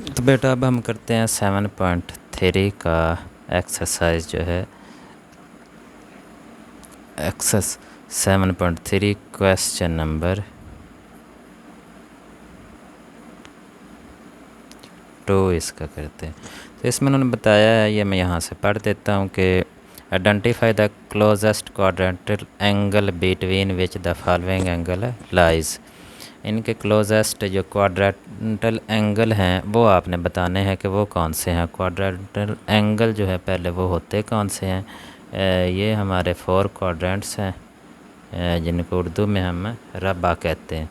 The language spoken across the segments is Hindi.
तो बेटा अब हम करते हैं 7.3 का एक्सरसाइज जो है एक्सस 7.3 क्वेश्चन नंबर 2 इसका करते हैं। तो इसमें उन्होंने बताया है, ये मैं यहाँ से पढ़ देता हूँ कि identify the closest quadrantal angle between which the following angle lies. इनके क्लोजेस्ट जो क्वाड्रेंटल एंगल हैं वो आपने बताने हैं कि वो कौन से हैं। क्वाड्रेंटल एंगल जो है पहले वो होते कौन से हैं। ये हमारे 4 क्वाड्रेंट्स हैं जिनको उर्दू में हम रब्बा कहते हैं।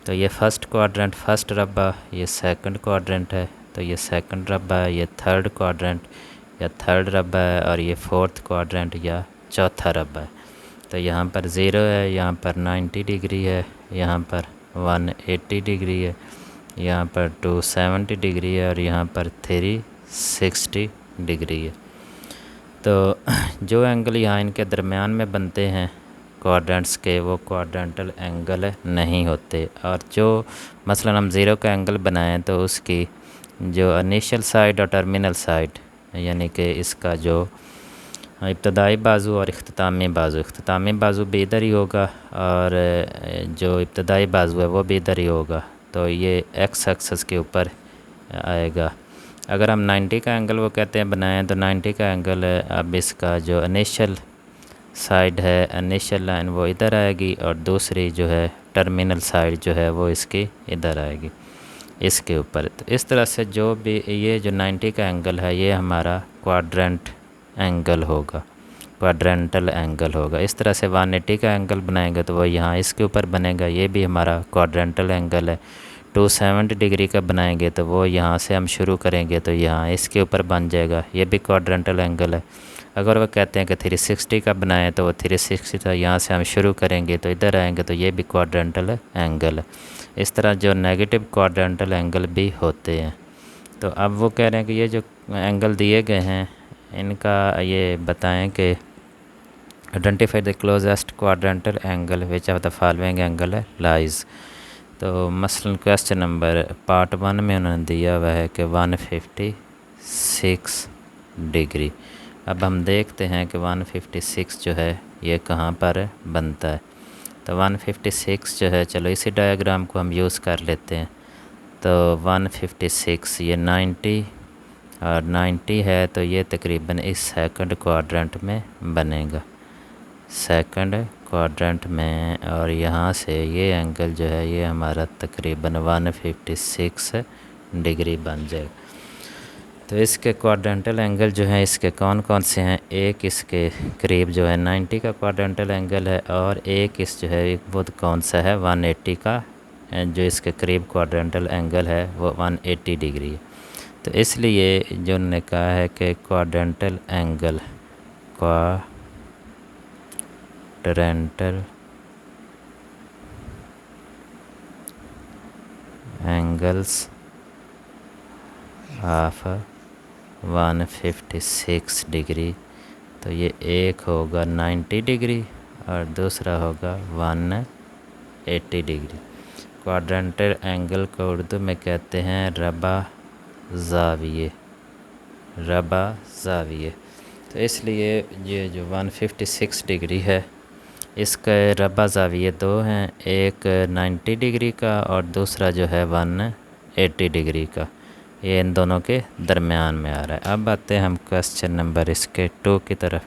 तो ये फर्स्ट क्वाड्रेंट फर्स्ट रब्बा, ये सेकंड क्वाड्रेंट है तो ये सेकंड रब्बा है, ये थर्ड क्वाड्रेंट या थर्ड रब्बा है, और ये फोर्थ क्वाड्रेंट या चौथा रब्बा है। तो यहाँ पर 0 है, यहाँ पर 90 डिग्री है, यहाँ पर 180 डिग्री है, यहाँ पर 270 डिग्री है और यहाँ पर 360 डिग्री है। तो जो एंगल यहाँ इनके दरमियान में बनते हैं क्वाड्रेंट्स के वो क्वाड्रेंटल एंगल नहीं होते। और जो मसलन हम 0 का एंगल बनाएं तो उसकी जो इनिशियल साइड और टर्मिनल साइड यानी कि इसका जो इब्तदाई बाजू और इख्तितामी बाजू भी इधर ही होगा और जो इब्तदाई बाजू है वो भी इधर ही होगा। तो ये एक्स एक्सिस के ऊपर आएगा। अगर हम 90 का एंगल वो कहते हैं बनाएं तो 90 का एंगल अब इसका जो इनिशियल साइड है इनिशियल लाइन वो इधर आएगी और दूसरी जो है टर्मिनल साइड जो है वो इसकी इधर आएगी इसके ऊपर। तो इस तरह से जो भी ये जो 90 का एंगल है ये हमारा क्वाड्रेंट एंगल होगा, क्वाड्रेंटल एंगल होगा। इस तरह से 180 का एंगल बनाएंगे तो वो यहाँ इसके ऊपर बनेगा, ये भी हमारा क्वाड्रेंटल एंगल है। 270 डिग्री का बनाएंगे तो वो यहाँ से हम शुरू करेंगे तो यहाँ इसके ऊपर बन जाएगा, ये भी क्वाड्रेंटल एंगल है। अगर वो कहते हैं कि 360 का बनाएं तो वो 360 था, यहाँ से हम शुरू करेंगे तो इधर आएंगे तो ये भी क्वाड्रेंटल एंगल है। इस तरह जो नेगेटिव क्वाड्रेंटल एंगल भी होते हैं। तो अब वो कह रहे हैं कि ये जो एंगल दिए गए हैं इनका ये बताएं कि identify the closest quadrantal angle which of the following angle lies. तो मसलन क्वेश्चन नंबर पार्ट 1 में उन्होंने दिया हुआ है कि 156 डिग्री। अब हम देखते हैं कि 156 जो है ये कहाँ पर बनता है। तो 156 जो है, चलो इसी डायग्राम को हम यूज़ कर लेते हैं। तो 156 ये 90 और 90 है तो ये तकरीबन इस सेकंड क्वाड्रेंट में बनेगा, सेकंड क्वाड्रेंट में। और यहाँ से ये एंगल जो है ये हमारा तकरीबन 156 डिग्री बन जाएगा। तो इसके क्वाड्रेंटल एंगल जो है इसके कौन कौन से हैं। एक इसके करीब जो है 90 का क्वाड्रेंटल एंगल है और एक इस जो है वो कौन सा है 180 का, जो इसके करीब क्वाड्रेंटल एंगल है वो 180 डिग्री है। तो इसलिए जो उन्होंने कहा है कि quadrantal angle quadrantal angles of 156 degree, तो ये एक होगा 90 डिग्री और दूसरा होगा 180 डिग्री। क्वाड्रेंटल एंगल को उर्दू में कहते हैं रबा ज़ाविये, रबा ज़ाविये। तो इसलिए ये जो 156 डिग्री है इसके रबा ज़ाविये 2 हैं, एक 90 डिग्री का और दूसरा जो है 180 डिग्री का, ये इन दोनों के दरमियान में आ रहा है। अब आते हैं हम क्वेश्चन नंबर इसके 2 की तरफ।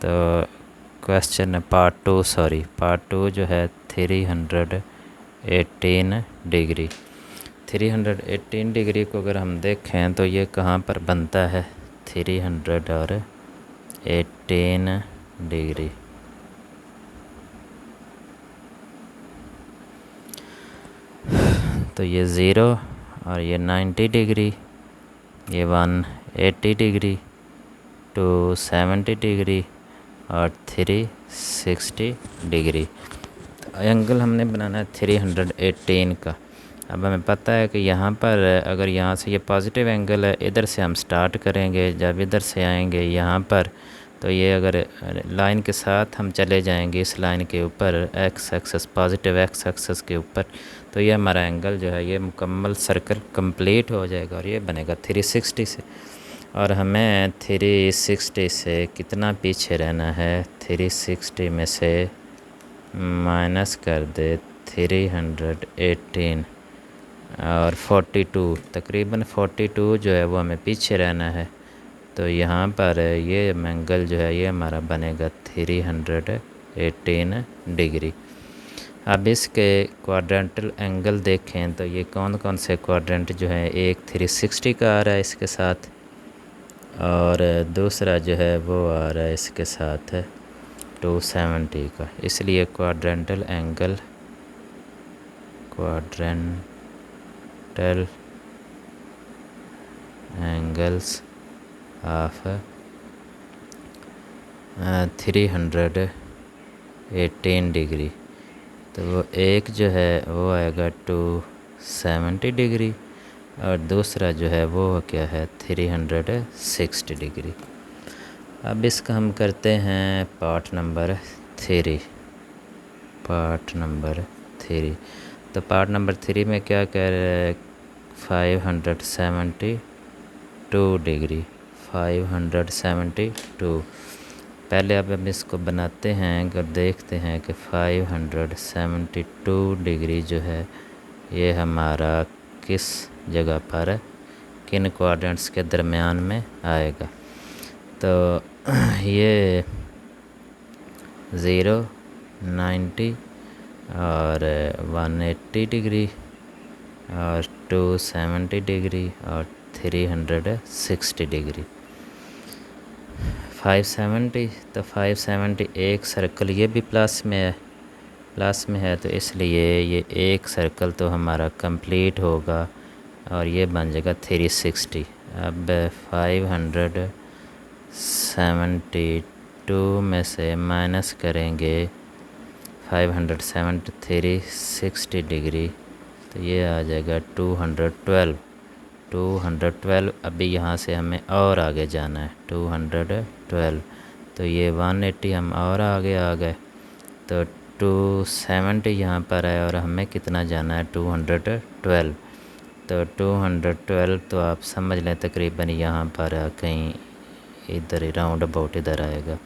तो क्वेश्चन पार्ट 2 जो है 318 डिग्री। 318 डिग्री को अगर हम देखें तो ये कहाँ पर बनता है 318 डिग्री। तो ये 0 और ये 90 डिग्री, ये 180 डिग्री, 270 डिग्री और 360 डिग्री। तो एंगल हमने बनाना है 318 का। अब हमें पता है कि यहाँ पर अगर यहाँ से ये पॉजिटिव एंगल है, इधर से हम स्टार्ट करेंगे, जब इधर से आएंगे यहाँ पर तो ये अगर लाइन के साथ हम चले जाएंगे इस लाइन के ऊपर x axis, positive x axis के ऊपर, तो ये हमारा एंगल जो है ये मुकम्मल सर्कल कंप्लीट हो जाएगा और ये बनेगा 360 से। और हमें 360 से कितना पीछे रहना है, 360 में से माइनस कर दे 318 और 42, तकरीबन 42 जो है वो हमें पीछे रहना है। तो यहाँ पर ये एंगल जो है ये हमारा बनेगा 318 डिग्री। अब इसके क्वाड्रेंटल एंगल देखें तो ये कौन कौन से क्वाड्रेंट जो है, एक 360 का आ रहा है इसके साथ और दूसरा जो है वो आ रहा है इसके साथ 270 का। इसलिए क्वाड्रेंटल एंगल्स ऑफ 318 डिग्री, तो वो एक जो है वो आएगा 270 डिग्री और दूसरा जो है वो क्या है 360 डिग्री। अब इसका हम करते हैं पार्ट नंबर 3। तो पार्ट नंबर 3 में क्या कह रहे हैं, 572 डिग्री, 572। पहले अब हम इसको बनाते हैं अगर देखते हैं कि 572 डिग्री जो है ये हमारा किस जगह पर, किन क्वाड्रेंट्स के दरमियान में आएगा। तो ये 0, 90 और 180 डिग्री और 270 डिग्री और 360 डिग्री। 570, तो 570 एक सर्कल ये भी प्लस में है तो इसलिए ये एक सर्कल तो हमारा कंप्लीट होगा और ये बन जाएगा 360। अब 572 में से माइनस करेंगे 360 डिग्री, तो ये आ जाएगा 212। अभी यहाँ से हमें और आगे जाना है 212, तो ये 180 हम और आगे आ गए, तो 270 यहाँ पर है और हमें कितना जाना है 212। तो 212 तो आप समझ लें तकरीबन यहाँ पर कहीं इधर ही राउंड अबाउट इधर आएगा,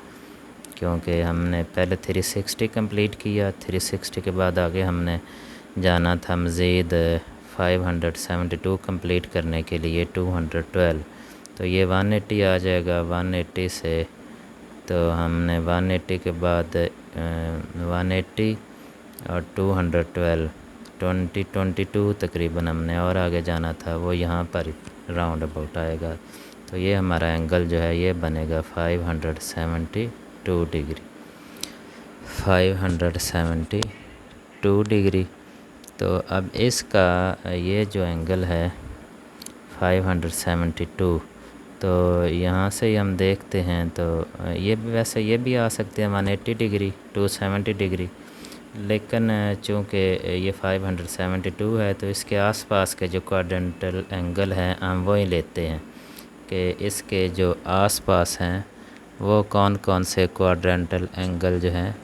क्योंकि हमने पहले 360 कंप्लीट किया, 360 के बाद आगे हमने जाना था मज़ीद 572 कंप्लीट करने के लिए 212। तो ये 180 आ जाएगा, 180 से तो हमने 180 के बाद 180 और 212 22 तकरीबन हमने और आगे जाना था, वो यहाँ पर राउंड अबाउट आएगा। तो ये हमारा एंगल जो है ये बनेगा 572 डिग्री, 572 डिग्री। तो अब इसका ये जो एंगल है 572, तो यहाँ से हम देखते हैं तो ये वैसे ये भी आ सकते हैं 180 डिग्री, 270 डिग्री, लेकिन चूँकि ये 572 है तो इसके आसपास के जो क्वाड्रेंटल एंगल हैं हम वही लेते हैं कि इसके जो आसपास हैं वो कौन कौन से क्वाड्रेंटल एंगल जो हैं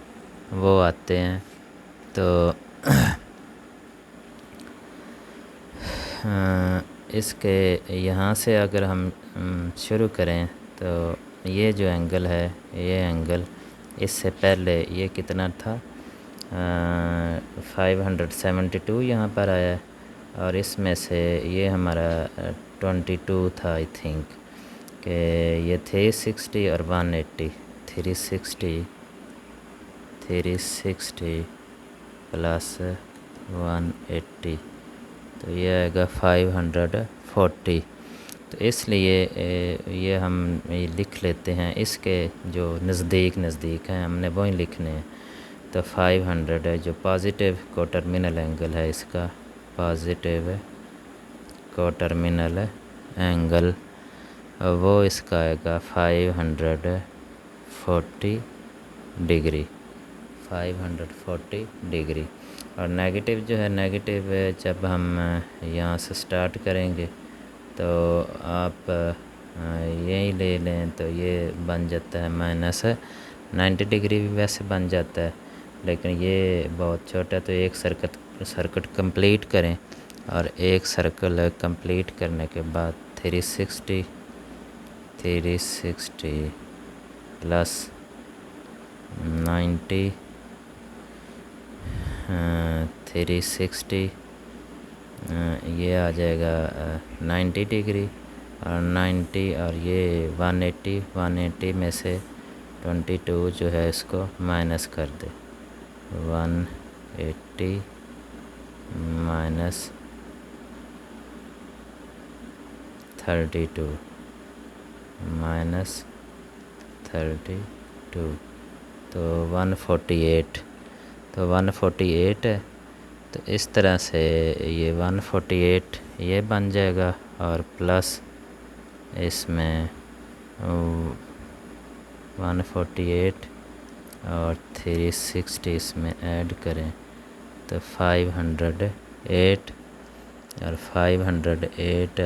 वो आते हैं। तो इसके यहाँ से अगर हम शुरू करें तो ये जो एंगल है, ये एंगल इससे पहले ये कितना था 572 यहाँ पर आया है और इसमें से ये हमारा 22 था आई थिंक, कि ये 360 और 180, 360 प्लस 180, तो ये आएगा 540। तो इसलिए ये हम ये लिख लेते हैं, इसके जो नज़दीक हैं हमने वही लिखने हैं। तो 500 है जो पॉजिटिव कोटर्मिनल एंगल है, इसका पॉजिटिव कोटर्मिनल एंगल वो इसका आएगा 540 डिग्री, 540 डिग्री। और नेगेटिव जो है, नेगेटिव जब हम यहाँ से स्टार्ट करेंगे तो आप यही ले लें तो ये बन जाता है -90 डिग्री भी वैसे बन जाता है, लेकिन ये बहुत छोटा, तो एक सर्कल सर्किट कंप्लीट करें और एक सर्कल कंप्लीट करने के बाद 360 प्लस 90 360 ये आ जाएगा 90 डिग्री और 90 और ये 180 में से 22 जो है इसको माइनस कर दे। 180 माइनस 32 माइनस 32 तो 148 तो 148 है। तो इस तरह से ये 148 ये बन जाएगा और प्लस इसमें 148 और 360 इसमें ऐड करें तो 508 और 508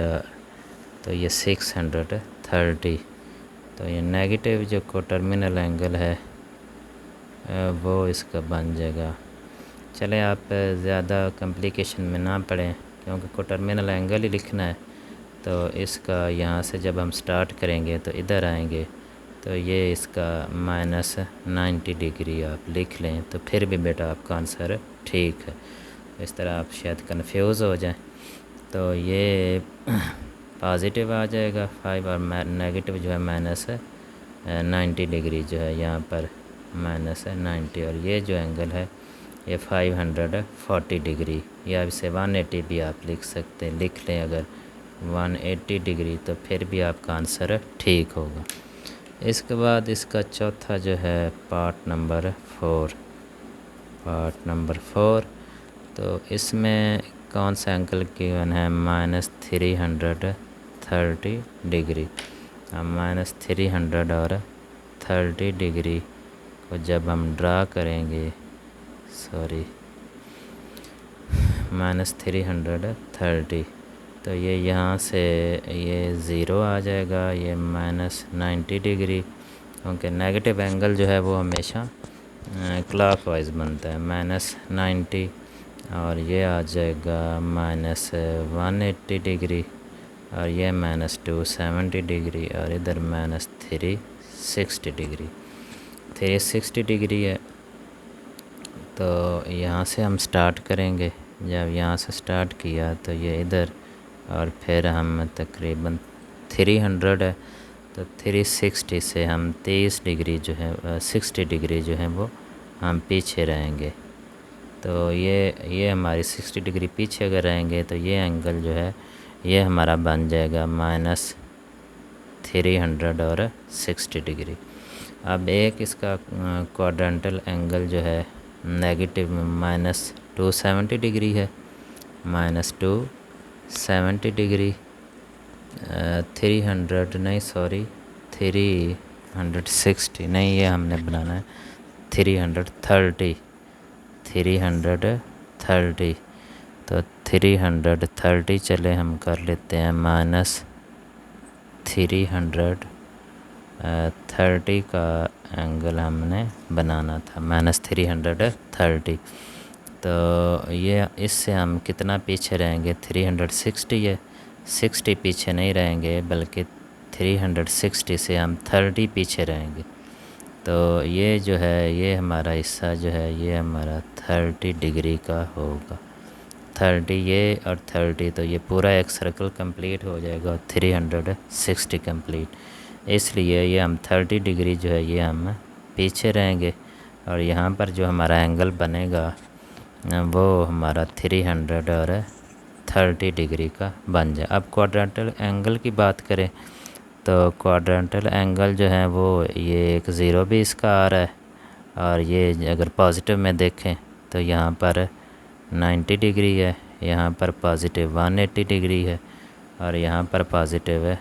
तो ये 630 तो ये नेगेटिव जो कोटर्मिनल एंगल है वो इसका बन जाएगा। चलें आप ज़्यादा कॉम्प्लिकेशन में ना पड़ें क्योंकि कोटर्मिनल एंगल ही लिखना है। तो इसका यहाँ से जब हम स्टार्ट करेंगे तो इधर आएंगे तो ये इसका -90 डिग्री आप लिख लें तो फिर भी बेटा आपका आंसर ठीक है। इस तरह आप शायद कंफ्यूज हो जाएं। तो ये पॉजिटिव आ जाएगा 5 और नेगेटिव जो है -90 डिग्री जो है यहाँ पर -90 और ये जो एंगल है ये 540 डिग्री या इसे 180 भी आप लिख सकते हैं, लिख लें अगर 180 डिग्री तो फिर भी आपका आंसर ठीक होगा। इसके बाद इसका चौथा जो है पार्ट नंबर 4 तो इसमें कौन सा एंगल गिवन है -330 डिग्री। हम -300 और 30 डिग्री को जब हम ड्रा करेंगे -330 तो ये यहाँ से ये ज़ीरो आ जाएगा, ये -90 डिग्री क्योंकि नेगेटिव एंगल जो है वो हमेशा क्लॉकवाइज बनता है -90 और ये आ जाएगा -180 डिग्री और ये -270 डिग्री और इधर -360 डिग्री 360 डिग्री है। तो यहाँ से हम स्टार्ट करेंगे, जब यहाँ से स्टार्ट किया तो ये इधर और फिर हम तकरीबन 300 है तो 360 से हम 30 डिग्री जो है 60 डिग्री जो है वो हम पीछे रहेंगे। तो ये हमारी 60 डिग्री पीछे अगर रहेंगे तो ये एंगल जो है ये हमारा बन जाएगा -300 और 60 डिग्री। अब एक इसका क्वाड्रेंटल एंगल जो है नेगेटिव -270 डिग्री है, -270 डिग्री 300 नहीं 360 नहीं, ये हमने बनाना है 330 तो 330 चले हम कर लेते हैं -330 का एंगल हमने बनाना था -330 तो ये इससे हम कितना पीछे रहेंगे 360 है, 60 पीछे नहीं रहेंगे बल्कि 360 से हम 30 पीछे रहेंगे। तो ये जो है ये हमारा हिस्सा जो है ये हमारा 30 डिग्री का होगा। 30 ये और 30 तो ये पूरा एक सर्कल कंप्लीट हो जाएगा 360 कंप्लीट, इसलिए ये हम 30 डिग्री जो है ये हम पीछे रहेंगे और यहाँ पर जो हमारा एंगल बनेगा वो हमारा 300 और 30 डिग्री का बन जाए। अब क्वाड्रेंटल एंगल की बात करें तो क्वाड्रेंटल एंगल जो है वो ये एक ज़ीरो भी इसका आ रहा है और ये अगर पॉजिटिव में देखें तो यहाँ पर 90 डिग्री है, यहाँ पर पॉजिटिव 180 डिग्री है और यहाँ पर पॉजिटिव है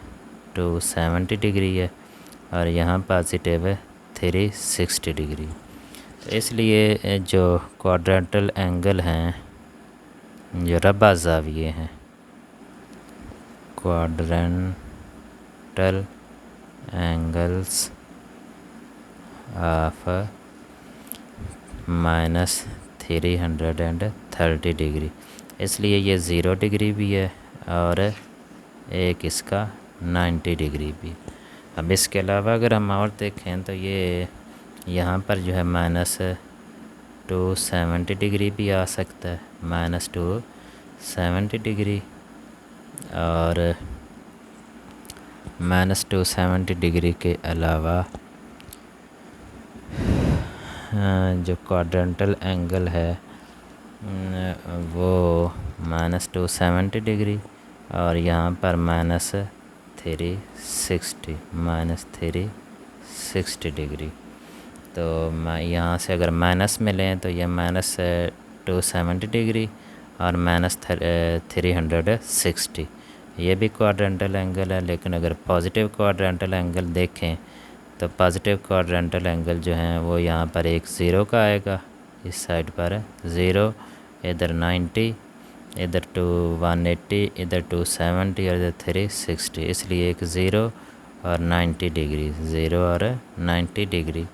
270 डिग्री है और यहाँ पॉजिटिव है 360 डिग्री। तो इसलिए जो क्वाड्रेंटल एंगल हैं जो रब्बा ज़ाविये हैं क्वाड्रेंटल एंगल्स ऑफ -330 30 डिग्री, इसलिए ये 0 डिग्री भी है और एक इसका 90 डिग्री भी। अब इसके अलावा अगर हम और देखें तो ये यहाँ पर जो है -270 डिग्री भी आ सकता है, -270 डिग्री, और -270 डिग्री के अलावा जो क्वाड्रेंटल एंगल है वो -270 डिग्री और यहाँ पर -360 डिग्री। तो यहाँ से अगर माइनस में लें तो ये -270 डिग्री और -360, ये भी क्वाड्रेंटल एंगल है। लेकिन अगर पॉजिटिव क्वाड्रेंटल एंगल देखें तो पॉजिटिव क्वाड्रेंटल एंगल जो है वो यहाँ पर एक 0 का आएगा, इस साइड पर 0, इधर 90, इधर 180, इधर 270 और इधर 360, इसलिए एक 0 और 90 डिग्री, 0 और 90 डिग्री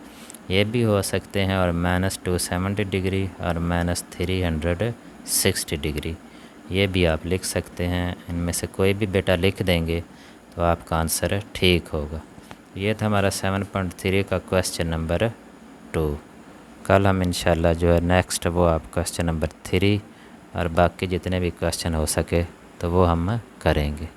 ये भी हो सकते हैं, और -270 डिग्री और -360 डिग्री ये भी आप लिख सकते हैं। इनमें से कोई भी बेटा लिख देंगे तो आपका आंसर ठीक होगा। ये था हमारा 7.3 का क्वेश्चन नंबर 2। कल हम इंशाल्लाह जो है नेक्स्ट वो आप क्वेश्चन नंबर 3 और बाकी जितने भी क्वेश्चन हो सके तो वो हम करेंगे।